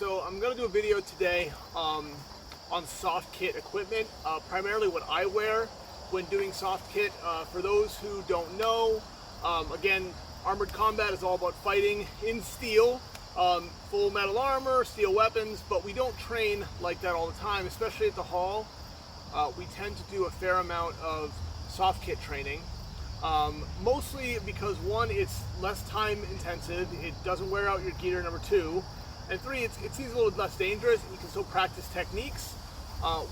so I'm going to do a video today on soft kit equipment, primarily what I wear when doing soft kit. For those who don't know, again, armored combat is all about fighting in steel, full metal armor, steel weapons, but we don't train like that all the time, especially at the hall. We tend to do a fair amount of soft kit training. Mostly because one, it's less time intensive, it doesn't wear out your gear, number two, and three, it's a little less dangerous and you can still practice techniques.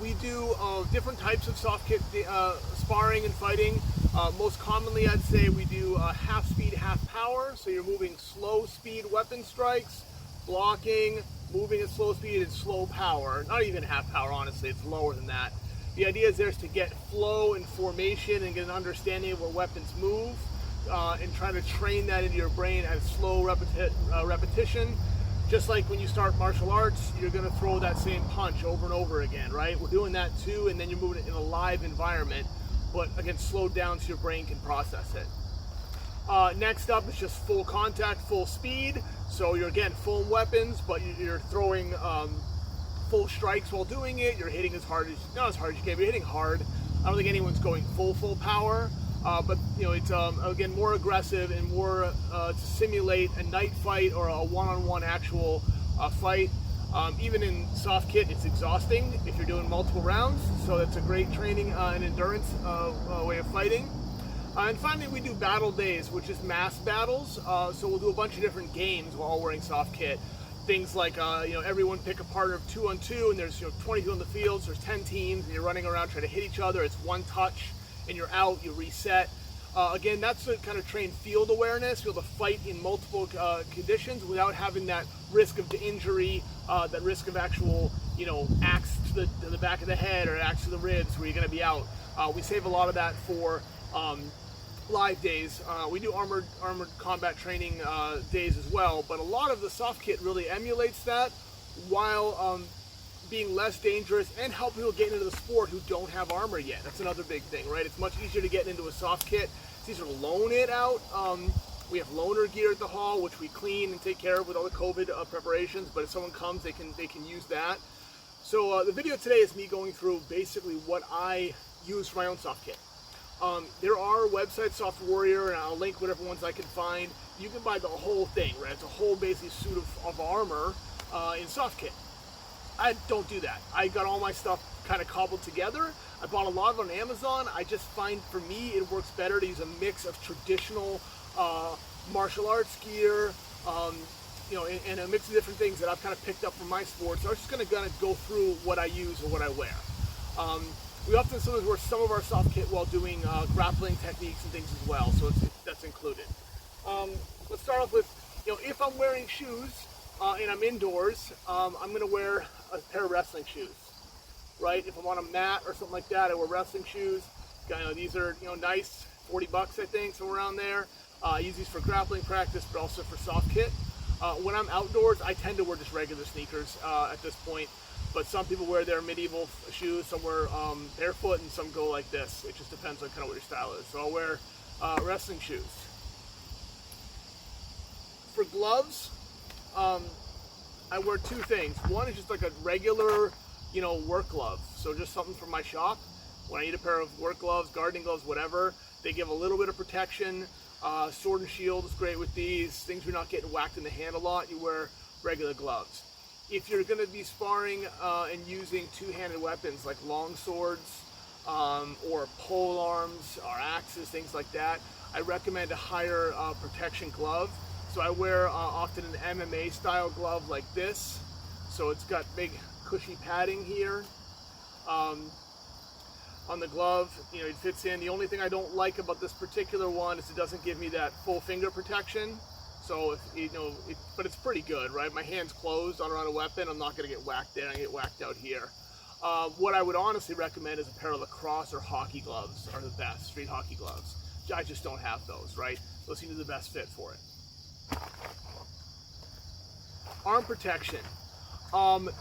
We do different types of soft kit sparring and fighting. Most commonly I'd say we do half speed, half power, so you're moving slow speed weapon strikes, blocking, moving at slow speed and slow power. Not even half power, honestly, it's lower than that. The idea is to get flow and formation and get an understanding of where weapons move, and trying to train that into your brain at slow repetition. Just like when you start martial arts, you're going to throw that same punch over and over again, right? We're doing that too, and then you're moving it in a live environment, but again, slowed down so your brain can process it. Next up is just full contact, full speed. So you're again full weapons, but you're throwing full strikes while doing it. You're hitting as hard as, not as hard as you can, but you're hitting hard. I don't think anyone's going full power, but you know, it's again more aggressive and more to simulate a night fight or a one-on-one actual fight. Even in soft kit, it's exhausting if you're doing multiple rounds, so that's a great training and endurance way of fighting. And finally, we do battle days, which is mass battles. So we'll do a bunch of different games while wearing soft kit. Things like, everyone pick a partner of 2-on-2, and there's 22 on the field, so there's 10 teams, and you're running around trying to hit each other. It's one touch, and you're out, you reset. Again, that's to kind of train field awareness, be able to fight in multiple conditions without having that risk of injury, that risk of actual, axe to the back of the head or axe to the ribs where you're going to be out. We save a lot of that for live days. We do armored combat training days as well, but a lot of the soft kit really emulates that while being less dangerous and help people get into the sport who don't have armor yet. That's another big thing, right? It's much easier to get into a soft kit. It's easier to loan it out. We have loaner gear at the hall, which we clean and take care of with all the COVID preparations, but if someone comes, they can use that. So the video today is me going through basically what I use for my own soft kit. There are websites, Soft Warrior, and I'll link whatever ones I can find. You can buy the whole thing, right? It's a whole basically suit of armor in soft kit. I don't do that. I got all my stuff kind of cobbled together. I bought a lot of it on Amazon. I just find, for me, it works better to use a mix of traditional martial arts gear, and a mix of different things that I've kind of picked up from my sport. So I'm just going to go through what I use or what I wear. We often sometimes wear some of our soft kit while doing grappling techniques and things as well, so that's included. Let's start off with, if I'm wearing shoes and I'm indoors, I'm going to wear a pair of wrestling shoes, right? If I'm on a mat or something like that, I wear wrestling shoes. These are nice, $40 I think, somewhere around there. I use these for grappling practice, but also for soft kit. When I'm outdoors, I tend to wear just regular sneakers at this point. But some people wear their medieval shoes, some wear barefoot, and some go like this. It just depends on kind of what your style is. So I'll wear wrestling shoes. For gloves, I wear two things. One is just like a regular, work glove. So just something from my shop. When I need a pair of work gloves, gardening gloves, whatever, they give a little bit of protection. Sword and shield is great with these. Things you're not getting whacked in the hand a lot, you wear regular gloves. If you're going to be sparring and using two-handed weapons like long swords or pole arms or axes, things like that, I recommend a higher protection glove. So I wear often an MMA style glove like this. So it's got big cushy padding here. On the glove, it fits in. The only thing I don't like about this particular one is it doesn't give me that full finger protection. So, but it's pretty good, right? My hand's closed around a weapon. I'm not going to get whacked there. I get whacked out here. What I would honestly recommend is a pair of lacrosse or hockey gloves are the best, street hockey gloves. I just don't have those, right? Those seem to be the best fit for it. Arm protection.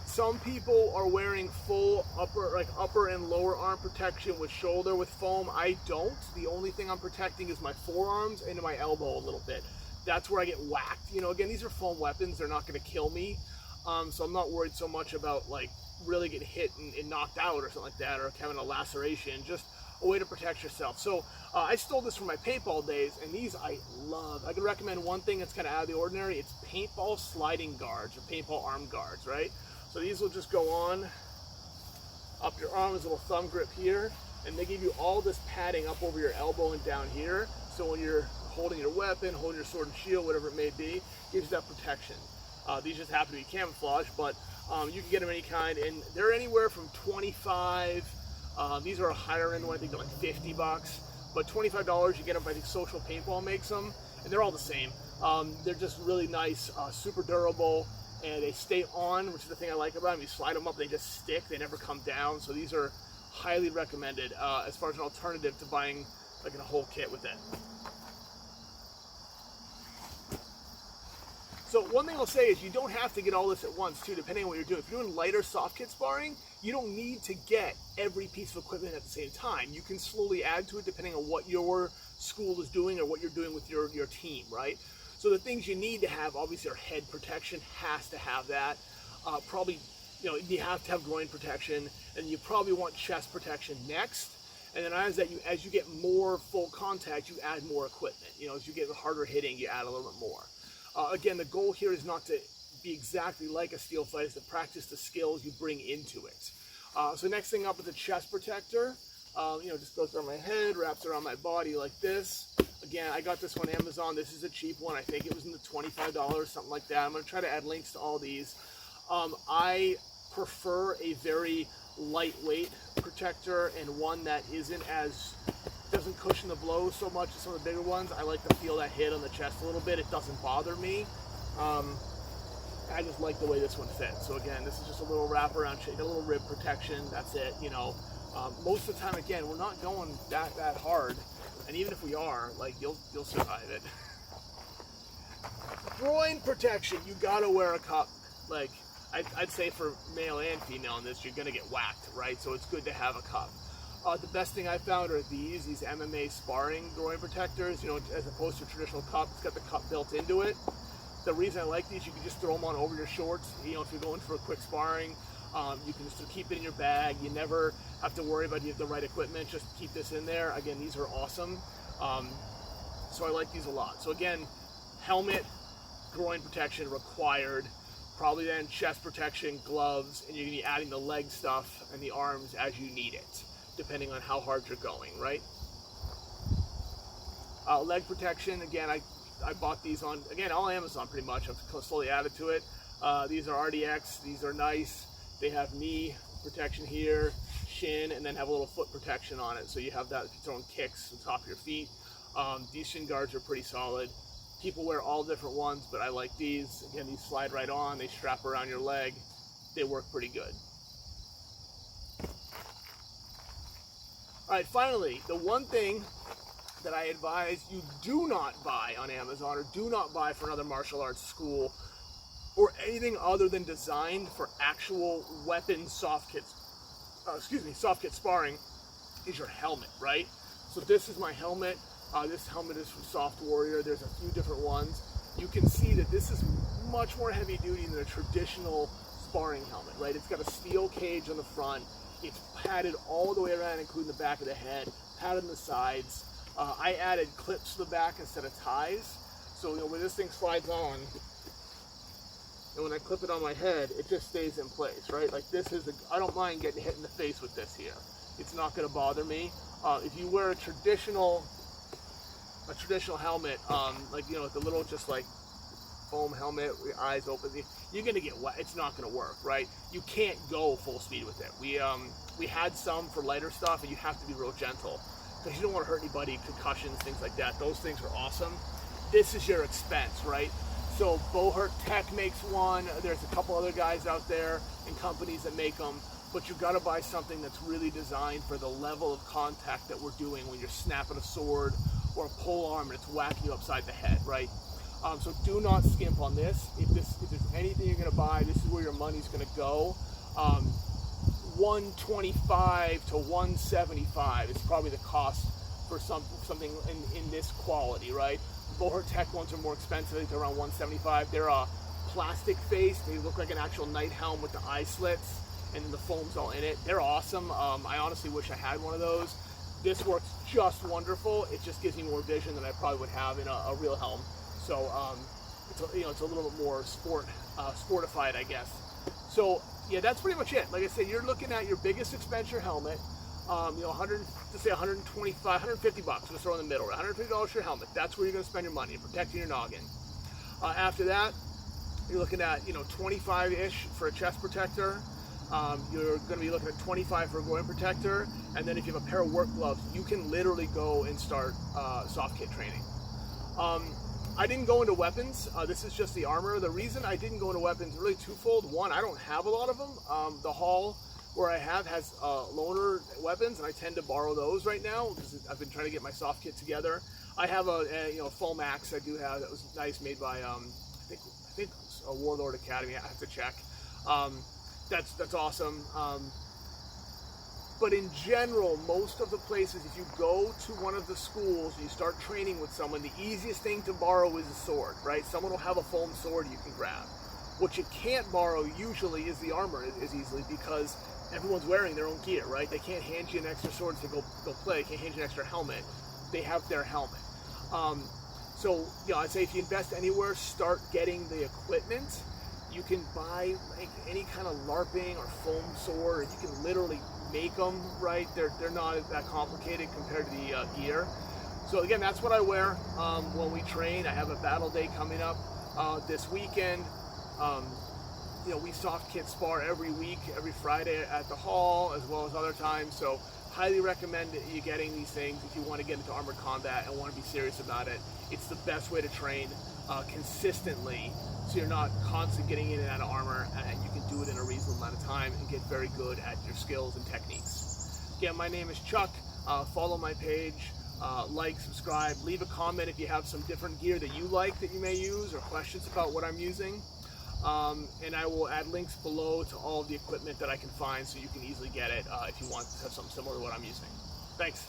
Some people are wearing full upper and lower arm protection with shoulder with foam. I don't. The only thing I'm protecting is my forearms and my elbow a little bit. That's where I get whacked. Again, these are foam weapons. They're not going to kill me. So I'm not worried so much about like really getting hit and knocked out or something like that, or having a laceration. Just a way to protect yourself. So I stole this from my paintball days, and these I love. I could recommend one thing that's kind of out of the ordinary. It's paintball sliding guards or paintball arm guards, right? So these will just go on up your arm, as a little thumb grip here, and they give you all this padding up over your elbow and down here. So when you're holding your weapon, holding your sword and shield, whatever it may be, gives you that protection. These just happen to be camouflage, but you can get them any kind, and they're anywhere from 25. These are a higher end one. I think they're like 50 bucks, but $25 you get them. I think Social Paintball makes them, and they're all the same. They're just really nice, super durable, and they stay on, which is the thing I like about them. You slide them up, they just stick. They never come down. So these are highly recommended as far as an alternative to buying like a whole kit with it. So one thing I'll say is you don't have to get all this at once too, depending on what you're doing. If you're doing lighter soft kit sparring, you don't need to get every piece of equipment at the same time. You can slowly add to it depending on what your school is doing or what you're doing with your team, right? So the things you need to have, obviously, are head protection, has to have that. Probably, you have to have groin protection, and you probably want chest protection next. And then as you get more full contact, you add more equipment. As you get harder hitting, you add a little bit more. Again, the goal here is not to be exactly like a steel fight, is to practice the skills you bring into it. So next thing up is a chest protector. Just goes around my head, wraps around my body like this. Again, I got this on Amazon. This is a cheap one. I think it was in the $25, something like that. I'm going to try to add links to all these. I prefer a very lightweight protector and one that doesn't cushion the blow so much as some of the bigger ones. I like to feel that hit on the chest a little bit. It doesn't bother me. I just like the way this one fits. So again, this is just a little wraparound, a little rib protection. That's it. Most of the time, again, we're not going that hard. And even if we are, like, you'll survive it. Groin protection, you gotta wear a cup. Like, I'd say for male and female in this, you're gonna get whacked, right? So it's good to have a cup. The best thing I found are these MMA sparring groin protectors, as opposed to a traditional cup. It's got the cup built into it. The reason I like these, you can just throw them on over your shorts. If you're going for a quick sparring, you can just keep it in your bag. You never have to worry about you have the right equipment. Just keep this in there. Again, these are awesome. So I like these a lot. So again, helmet, groin protection required. Probably then chest protection, gloves, and you're gonna be adding the leg stuff and the arms as you need it, depending on how hard you're going, right? Leg protection, again, I bought these on, again, all Amazon pretty much. I've slowly added to it. These are RDX, these are nice. They have knee protection here, shin, and then have a little foot protection on it. So you have that if you're throwing kicks on top of your feet. These shin guards are pretty solid. People wear all different ones, but I like these. Again, these slide right on, they strap around your leg. They work pretty good. All right, finally, the one thing that I advise you do not buy on Amazon or do not buy for another martial arts school or anything other than designed for actual weapon soft kit sparring is your helmet, right? So this is my helmet. This helmet is from Soft Warrior. There's a few different ones. You can see that this is much more heavy duty than a traditional sparring helmet, right? It's got a steel cage on the front. It's padded all the way around, including the back of the head, padded on the sides. I added clips to the back instead of ties. So when this thing slides on, and when I clip it on my head, it just stays in place, right? Like I don't mind getting hit in the face with this here. It's not gonna bother me. If you wear a traditional helmet, the little just like foam helmet with your eyes open, you're gonna get wet. It's not gonna work, right? You can't go full speed with it. We had some for lighter stuff, and you have to be real gentle because you don't want to hurt anybody, concussions, things like that. Those things are awesome. This is your expense, right? So Bohurt Tech makes one. There's a couple other guys out there and companies that make them, but you got to buy something that's really designed for the level of contact that we're doing when you're snapping a sword or a pole arm and it's whacking you upside the head, right? So do not skimp on this. If there's anything you're gonna buy, this is where your money's gonna go. $125 to $175 is probably the cost for something in this quality, right? Bohurt Tech ones are more expensive. They're around $175. They're a plastic face. They look like an actual night helm with the eye slits and then the foam's all in it. They're awesome. I honestly wish I had one of those. This works just wonderful. It just gives me more vision than I probably would have in a real helm. So it's a little bit more sportified, I guess. So yeah, that's pretty much it. Like I said, you're looking at your biggest expense, your helmet. 125, 150 bucks. Let's throw in the middle. $150 for your helmet. That's where you're going to spend your money, protecting your noggin. After that, you're looking at 25-ish for a chest protector. You're going to be looking at 25 for a groin protector, and then if you have a pair of work gloves, you can literally go and start soft kit training. I didn't go into weapons. This is just the armor. The reason I didn't go into weapons is really twofold. One, I don't have a lot of them. The hall where I have has loaner weapons, and I tend to borrow those right now because I've been trying to get my soft kit together. I have a full max. I do have that was nice, made by I think a Warlord Academy. I have to check. That's awesome. But in general, most of the places, if you go to one of the schools and you start training with someone, the easiest thing to borrow is a sword, right? Someone will have a foam sword you can grab. What you can't borrow usually is the armor as easily because everyone's wearing their own gear, right? They can't hand you an extra sword to go play. They can't hand you an extra helmet. They have their helmet. So I'd say if you invest anywhere, start getting the equipment. You can buy like any kind of LARPing or foam sword, and you can literally make them, right? They're not that complicated compared to the gear. So again, that's what I wear when we train. I have a battle day coming up this weekend. We soft kit spar every week, every Friday at the hall, as well as other times. So highly recommend you getting these things if you want to get into armored combat and want to be serious about it. It's the best way to train consistently, so you're not constantly getting in and out of armor, and you can do it in a reasonable amount of time and get very good at your skills and techniques. Again, my name is Chuck. Follow my page, like, subscribe, leave a comment if you have some different gear that you like that you may use or questions about what I'm using. And I will add links below to all of the equipment that I can find so you can easily get it if you want to have something similar to what I'm using. Thanks.